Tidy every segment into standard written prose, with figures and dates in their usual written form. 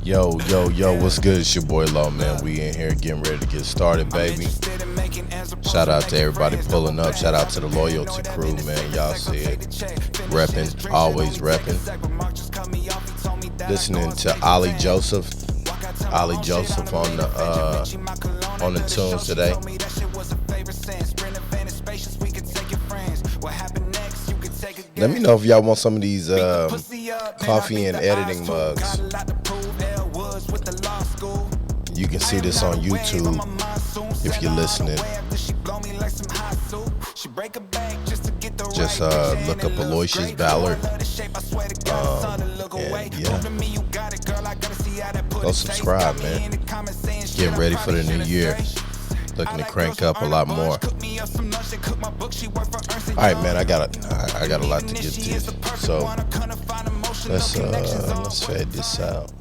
Yo, what's good? It's your boy Low, man. We in here getting ready to get started, baby. Shout out to everybody pulling up. Shout out to the loyalty crew, man. Y'all see it. Repping, always repping. Listening to Ollie Joseph on the tunes today. Let me know if y'all want some of these coffee and editing mugs. You can see this on YouTube if you're listening. Just look up Aloysius Ballard. And yeah, go subscribe, man. Getting ready for the new year. Looking to crank up a lot more. All right, man. I got a lot to get to. So let's fade this out.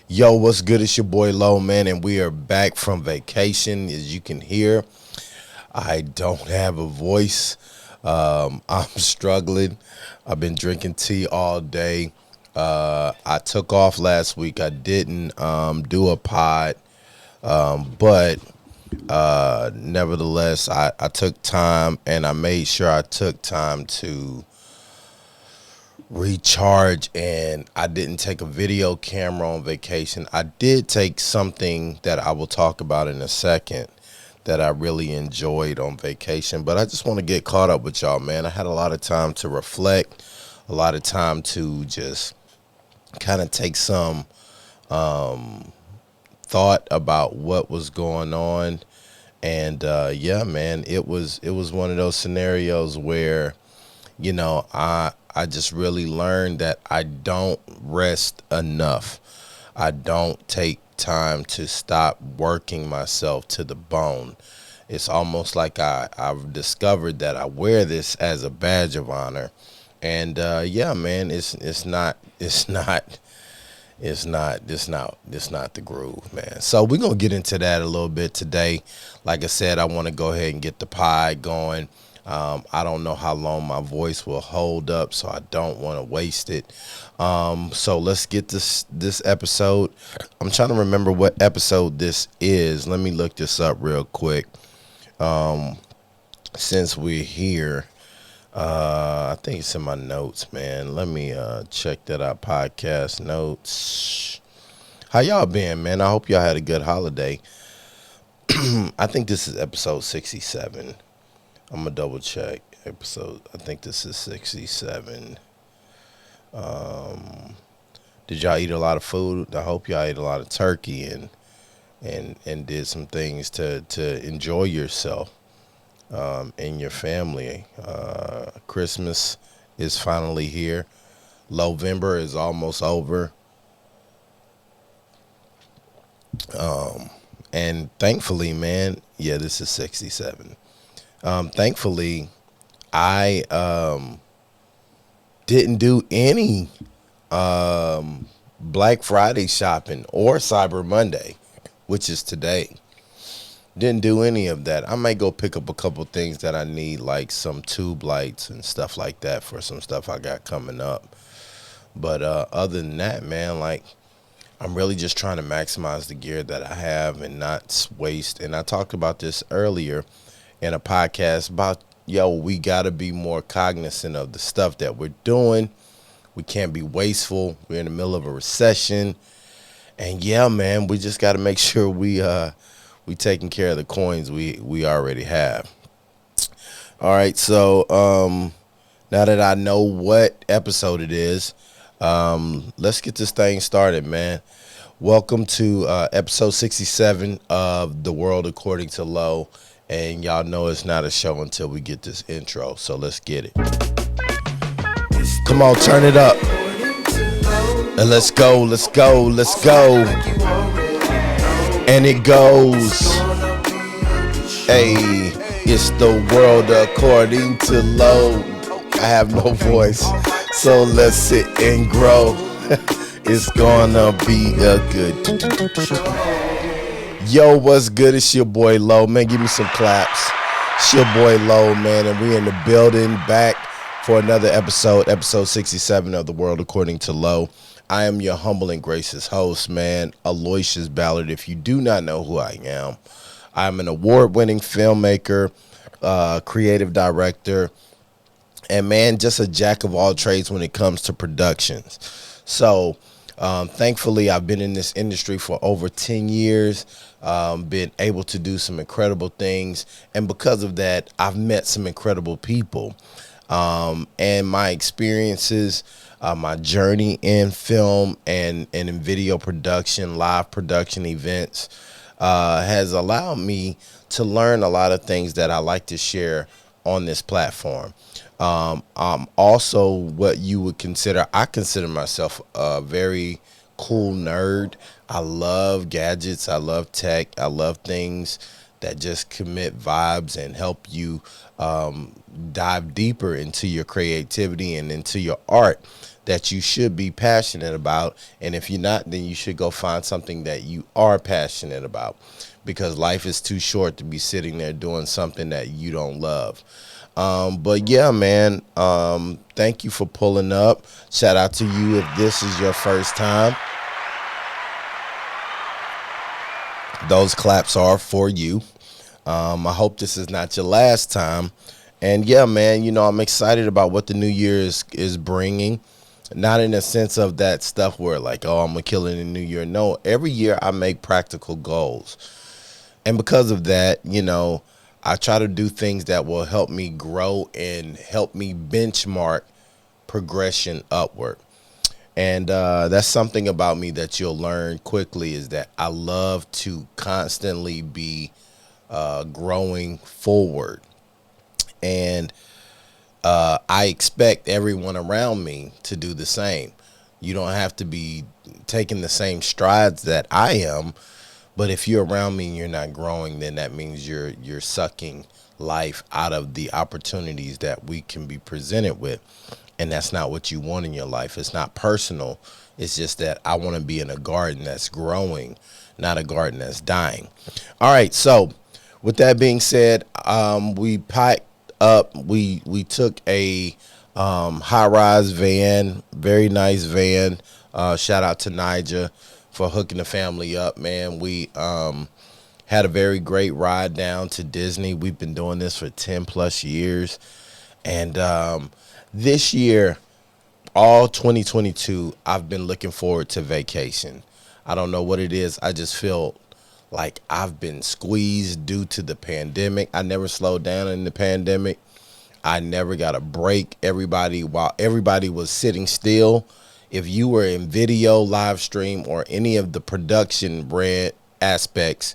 Yo, what's good? It's your boy Low, man, and we are back from vacation. As you can hear, I don't have a voice. I'm struggling. I've been drinking tea all day. I took off last week. I didn't do a pod, but nevertheless, I took time, and I made sure I took time to recharge, and I didn't take a video camera on vacation. I did take something that I will talk about in a second that I really enjoyed on vacation, but I just want to get caught up with y'all, man. I had a lot of time to reflect, a lot of time to just kind of take some thought about what was going on. And yeah, man, it was one of those scenarios where, you know, I just really learned that I don't rest enough. I don't take time to stop working myself to the bone. It's almost like I've discovered that I wear this as a badge of honor. And yeah, man, it's not the groove, man. So we're gonna get into that a little bit today. Like I said, I want to go ahead and get the pie going. I don't know how long my voice will hold up, so I don't want to waste it. So let's get this episode. I'm trying to remember what episode this is. Let me look this up real quick. Since we're here, I think it's in my notes, man. Let me check that out. Podcast notes. How y'all been, man? I hope y'all had a good holiday. I think this is episode 67. I'm going to double check episode. I think this is 67. Did y'all eat a lot of food? I hope y'all ate a lot of turkey and did some things to enjoy yourself and your family. Christmas is finally here. November is almost over. And thankfully, man, yeah, this is 67. Thankfully, I didn't do any Black Friday shopping or Cyber Monday, which is today. Didn't do any of that. I might go pick up a couple things that I need, like some tube lights and stuff like that for some stuff I got coming up. But other than that, man, like, I'm really just trying to maximize the gear that I have and not waste. And I talked about this earlier in a podcast about, we got to be more cognizant of the stuff that we're doing. We can't be wasteful. We're in the middle of a recession. And yeah, man, we just got to make sure we taking care of the coins we already have. All right, so now that I know what episode it is, let's get this thing started, man. Welcome to episode 67 of The World According to Low. And y'all know it's not a show until we get this intro. So let's get it. Come on, turn it up. And let's go. And it goes. Hey, it's the world according to Low. I have no voice, so let's sit and grow. It's gonna be a good. Yo, what's good? It's your boy Low, man. Give me some claps. It's your boy Low, man, and we in the building back for another episode 67 of The World According to Low. I am your humble and gracious host, man, Aloysius Ballard. If you do not know who I am, I'm an award-winning filmmaker, creative director, and man, just a jack of all trades when it comes to productions. So, thankfully, I've been in this industry for over 10 years, been able to do some incredible things, and because of that, I've met some incredible people. And my experiences, my journey in film and in video production, live production events, has allowed me to learn a lot of things that I like to share on this platform. I'm also what you would consider, I consider myself a very cool nerd. I love gadgets. I love tech. I love things that just commit vibes and help you dive deeper into your creativity and into your art that you should be passionate about. And if you're not, then you should go find something that you are passionate about, because life is too short to be sitting there doing something that you don't love. But yeah, man, thank you for pulling up. Shout out to you if this is your first time. Those claps are for you. I hope this is not your last time. And yeah, man, I'm excited about what the new year is bringing. Not in a sense of that stuff where like, oh, I'm going to kill it in the new year. No, every year I make practical goals. And because of that, I try to do things that will help me grow and help me benchmark progression upward. And that's something about me that you'll learn quickly, is that I love to constantly be growing forward. And I expect everyone around me to do the same. You don't have to be taking the same strides that I am, but if you're around me and you're not growing, then that means you're sucking life out of the opportunities that we can be presented with. And that's not what you want in your life. It's not personal. It's just that I want to be in a garden that's growing, not a garden that's dying. All right. So with that being said, we packed up. We took a high-rise van, very nice van. Shout out to Niger for hooking the family up, man. We had a very great ride down to Disney. We've been doing this for 10 plus years. And this year, all 2022, I've been looking forward to vacation. I don't know what it is. I just feel like I've been squeezed due to the pandemic. I never slowed down in the pandemic. I never got a break. While everybody was sitting still, if you were in video, live stream, or any of the production brand aspects,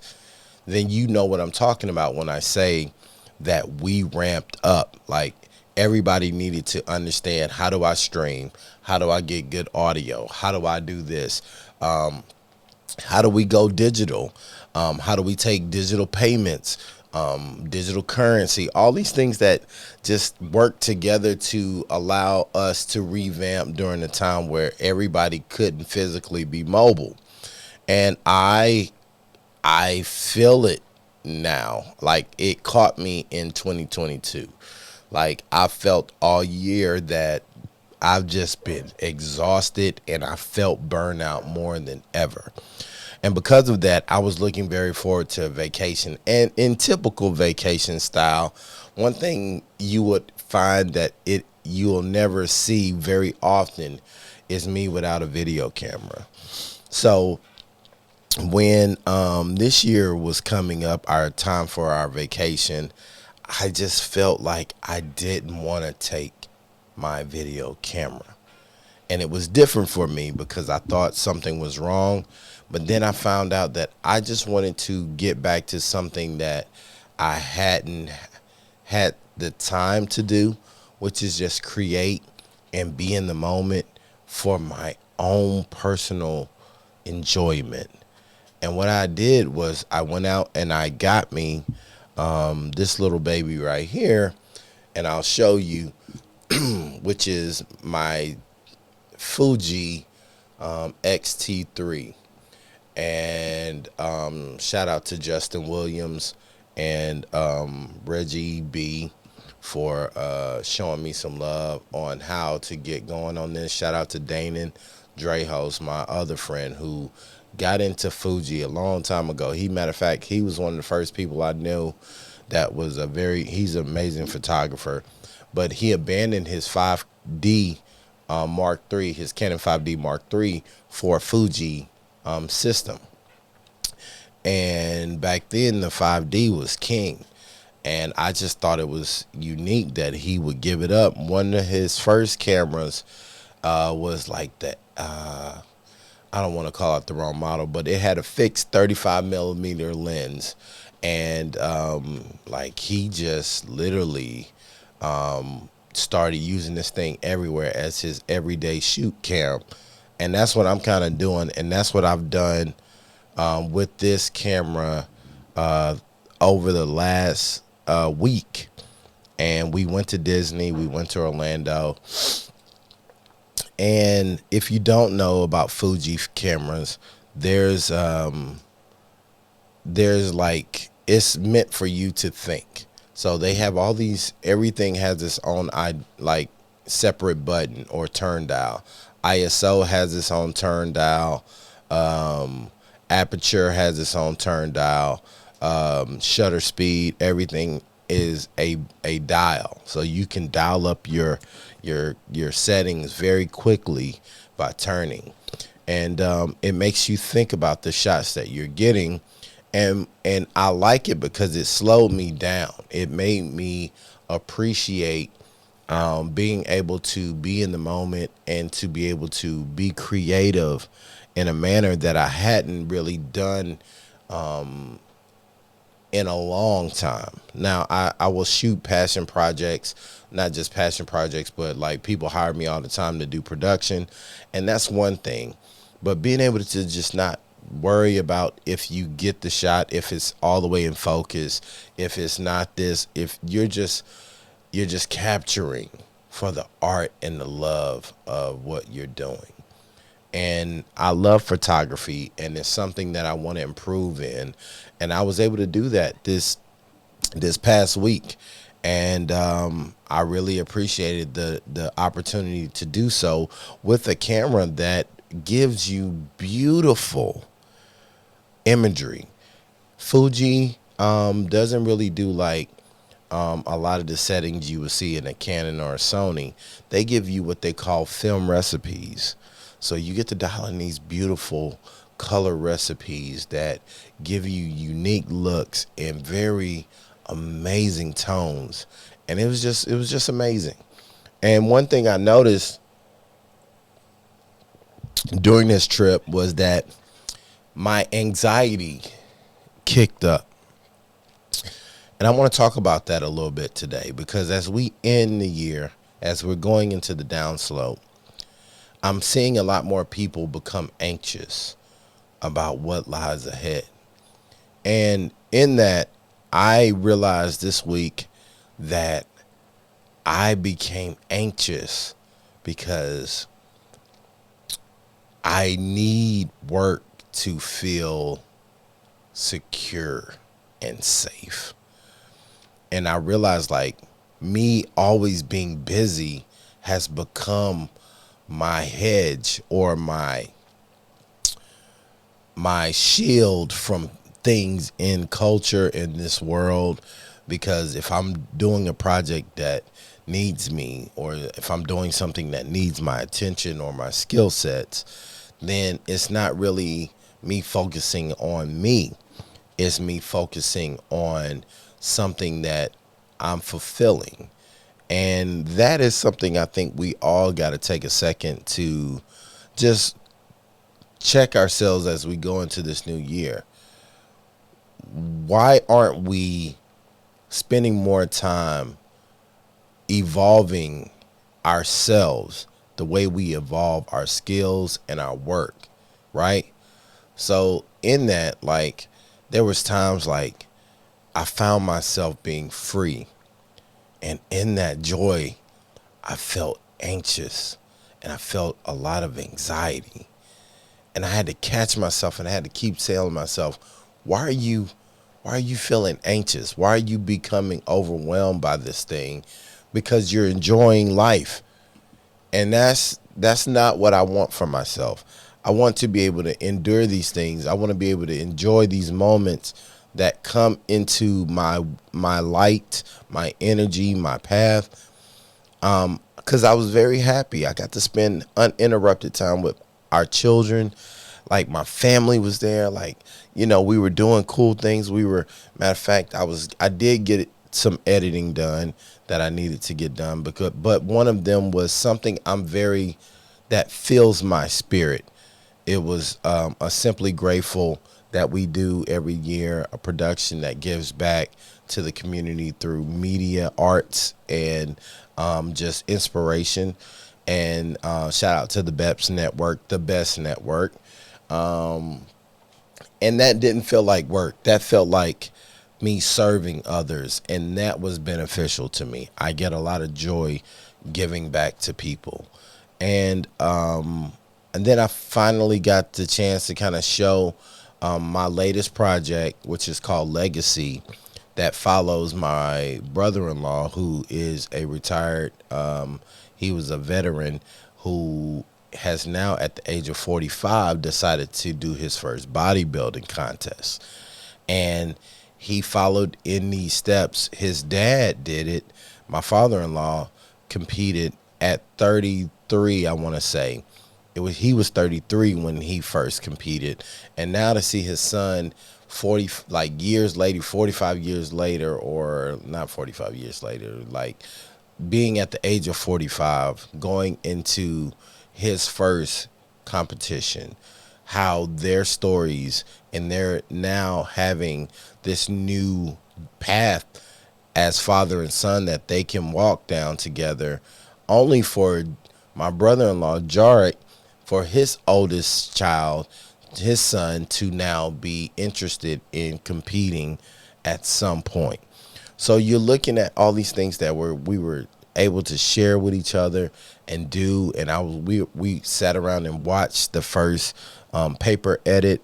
then you know what I'm talking about when I say that we ramped up. Like, everybody needed to understand, how do I stream? How do I get good audio? How do I do this? How do we go digital? How do we take digital payments, digital currency, all these things that just work together to allow us to revamp during a time where everybody couldn't physically be mobile. And I feel it now. Like, it caught me in 2022. Like, I felt all year that I've just been exhausted, and I felt burnout more than ever. And because of that, I was looking very forward to a vacation. And in typical vacation style, one thing you would find that you'll never see very often is me without a video camera. So when this year was coming up, our time for our vacation, I just felt like I didn't want to take my video camera. And it was different for me because I thought something was wrong. But then I found out that I just wanted to get back to something that I hadn't had the time to do, which is just create and be in the moment for my own personal enjoyment. And what I did was I went out and I got me this little baby right here, and I'll show you, which is my Fuji XT3. And shout out to Justin Williams and Reggie B for showing me some love on how to get going on this. Shout out to Danon Drehos, my other friend who got into Fuji a long time ago. Matter of fact, he was one of the first people I knew that was he's an amazing photographer, but he abandoned his 5D Mark III, his Canon 5D Mark III for a Fuji system. And back then the 5D was king. And I just thought it was unique that he would give it up. One of his first cameras was like that. I don't want to call it the wrong model, but it had a fixed 35 millimeter lens. And like he just literally started using this thing everywhere as his everyday shoot cam. And that's what I'm kind of doing. And that's what I've done with this camera over the last week. And we went to Disney, we went to Orlando. And if you don't know about Fuji cameras, there's like, it's meant for you to think. So they have all these, everything has its own like separate button or turn dial. ISO has its own turn dial. Aperture has its own turn dial. Shutter speed, everything is a dial. So you can dial up your settings very quickly by turning. And it makes you think about the shots that you're getting. And I like it because it slowed me down. It made me appreciate being able to be in the moment and to be able to be creative in a manner that I hadn't really done in a long time. Now, I will shoot passion projects, not just passion projects, but like people hire me all the time to do production. And that's one thing. But being able to just not worry about if you get the shot, if it's all the way in focus, if it's not this, if you're just capturing for the art and the love of what you're doing. And I love photography, and it's something that I want to improve in. And I was able to do that this past week. And I really appreciated the opportunity to do so with a camera that gives you beautiful imagery. Fuji doesn't really do like a lot of the settings you would see in a Canon or a Sony. They give you what they call film recipes. So you get to dial in these beautiful color recipes that give you unique looks and very amazing tones. And it was just amazing. And one thing I noticed during this trip was that my anxiety kicked up. And I want to talk about that a little bit today, because as we end the year, as we're going into the downslope, I'm seeing a lot more people become anxious about what lies ahead. And in that, I realized this week that I became anxious because I need work to feel secure and safe. And I realized, like, me always being busy has become my hedge or my shield from things in culture in this world. Because if I'm doing a project that needs me, or if I'm doing something that needs my attention or my skill sets, then it's not really me focusing on me. It's me focusing on something that I'm fulfilling. And that is something I think we all got to take a second to just check ourselves as we go into this new year. Why aren't we spending more time evolving ourselves the way we evolve our skills and our work, right? So in that, like, there was times like I found myself being free, and in that joy, I felt anxious and I felt a lot of anxiety. And I had to catch myself, and I had to keep telling myself, why are you why are you feeling anxious? Why are you becoming overwhelmed by this thing? Because you're enjoying life. And that's not what I want for myself. I want to be able to endure these things. I want to be able to enjoy these moments that come into my light, my energy, my path. Because I was very happy. I got to spend uninterrupted time with our children. Like my family was there. Like, we were doing cool things. Matter of fact, I did get some editing done that I needed to get done, but one of them was something that fills my spirit. It was a Simply Grateful that we do every year, a production that gives back to the community through media, arts, and just inspiration. And shout out to the BEPS network, the best network. And that didn't feel like work. That felt like me serving others, and that was beneficial to me. I get a lot of joy giving back to people. And then I finally got the chance to kind of show my latest project, which is called Legacy, that follows my brother-in-law, who is a retired, he was a veteran who has now, at the age of 45, decided to do his first bodybuilding contest. And he followed in these steps. His dad did it. My father-in-law competed at 33, I want to say. He was 33 when he first competed. And now to see his son 45 years later, or not 45 years later, like being at the age of 45, going into his first competition, how their stories, and they're now having this new path as father and son that they can walk down together, only for my brother-in-law, Jarek, for his oldest child, his son, to now be interested in competing at some point. So you're looking at all these things that we were able to share with each other and do. And we sat around and watched the first paper edit,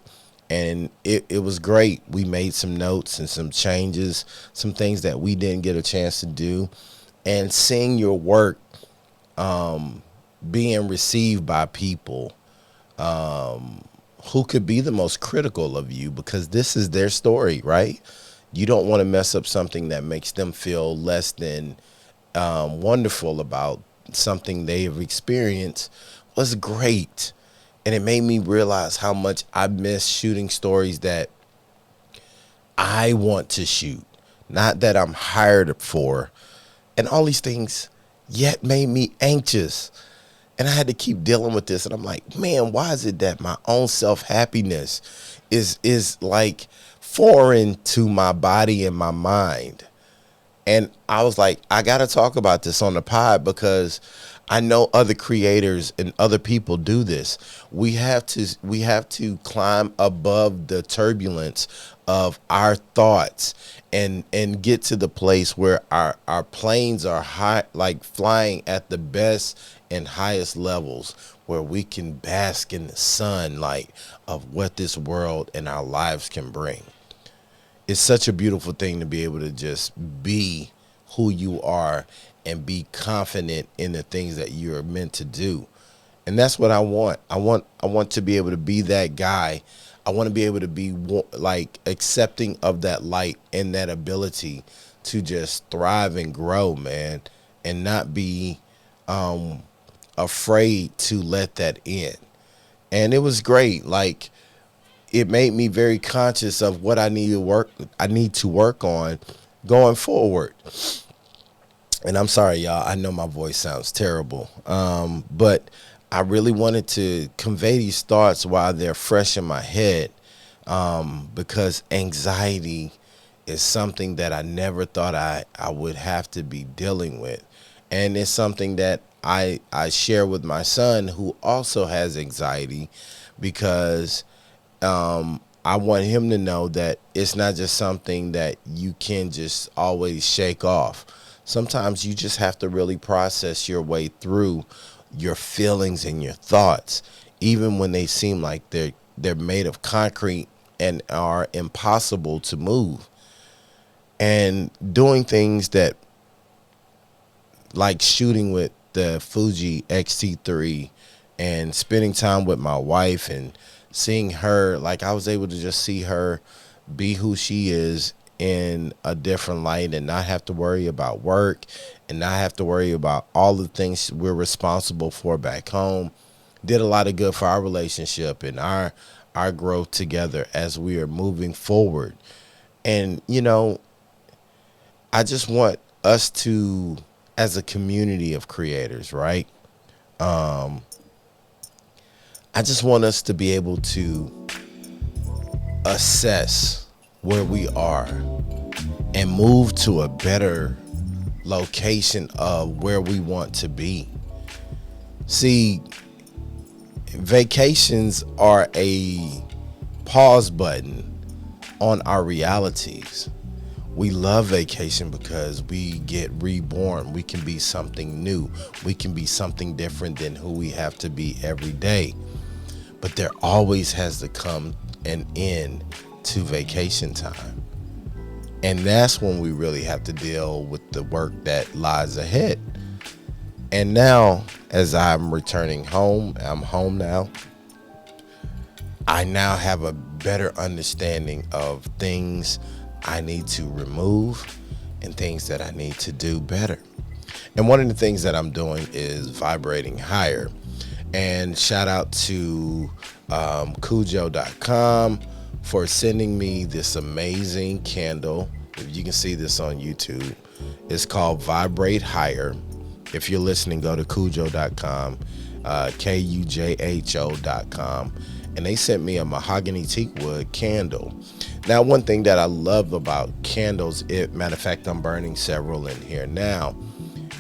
and it was great. We made some notes and some changes, some things that we didn't get a chance to do, and seeing your work being received by people who could be the most critical of you, because this is their story, right? You don't want to mess up something that makes them feel less than wonderful about something they have experienced. Was great. And it made me realize how much I miss shooting stories that I want to shoot, not that I'm hired for. And all these things yet made me anxious. And I had to keep dealing with this. And I'm like, man, why is it that my own self-happiness is like foreign to my body and my mind? And I was like, I got to talk about this on the pod, because I know other creators and other people do this. We have to climb above the turbulence of our thoughts and get to the place where our planes are high, like flying at the best and highest levels, where we can bask in the sunlight of what this world and our lives can bring. It's such a beautiful thing to be able to just be who you are and be confident in the things that you're meant to do. And that's what I want. I want to be able to be that guy. I want to be able to be like accepting of that light and that ability to just thrive and grow, man, and not be afraid to let that in. And it was great. Like, it made me very conscious of what I need to work on going forward. And I'm sorry, y'all, I know my voice sounds terrible, but I really wanted to convey these thoughts while they're fresh in my head, because anxiety is something that I never thought I would have to be dealing with. And it's something that I share with my son, who also has anxiety, because I want him to know that it's not just something that you can just always shake off. Sometimes you just have to really process your way through your feelings and your thoughts, even when they seem like they're made of concrete and are impossible to move. and doing things that, like shooting with the Fuji X-T3 and spending time with my wife and seeing her, like I was able to just see her be who she is in a different light and not have to worry about work and not have to worry about all the things we're responsible for back home. Did a lot of good for our relationship and our growth together as we are moving forward. And I just want us to, as a community of creators, right? I just want us to be able to assess where we are and move to a better location of where we want to be. See, vacations are a pause button on our realities. We love vacation because we get reborn. We can be something new. We can be something different than who we have to be every day. But there always has to come an end to vacation time. And that's when we really have to deal with the work that lies ahead. And now, as I'm returning home, I'm home now, I now have a better understanding of things I need to remove and things that I need to do better. And one of the things that I'm doing is vibrating higher. And shout out to Cujo.com for sending me this amazing candle. If you can see this on YouTube, it's called Vibrate Higher. If you're listening, go to Cujo.com, Kujo.com. And they sent me a mahogany teak wood candle. Now, one thing that I love about candles, matter of fact, I'm burning several in here now,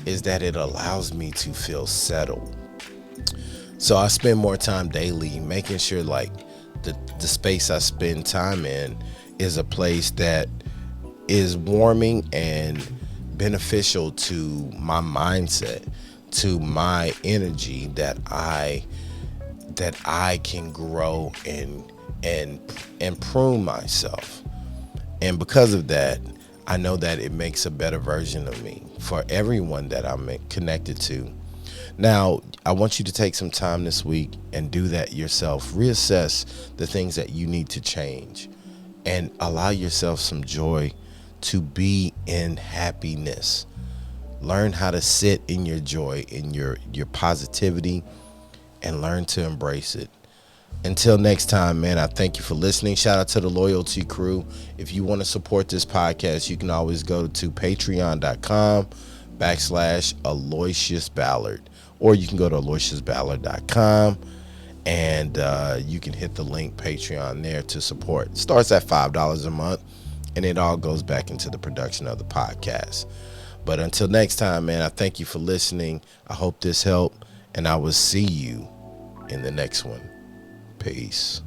is that it allows me to feel settled. So I spend more time daily making sure like the space I spend time in is a place that is warming and beneficial to my mindset, to my energy, that I can grow and improve myself. And because of that, I know that it makes a better version of me for everyone that I'm connected to. Now, I want you to take some time this week and do that yourself. Reassess the things that you need to change and allow yourself some joy to be in happiness. Learn how to sit in your joy, in your positivity, and learn to embrace it. Until next time, man, I thank you for listening. Shout out to the Loyalty Crew. If you want to support this podcast, you can always go to patreon.com/Aloysius Ballard. Or you can go to aloysiusballard.com and you can hit the link Patreon there to support. It starts at $5 a month, and it all goes back into the production of the podcast. But until next time, man, I thank you for listening. I hope this helped, and I will see you in the next one. Peace.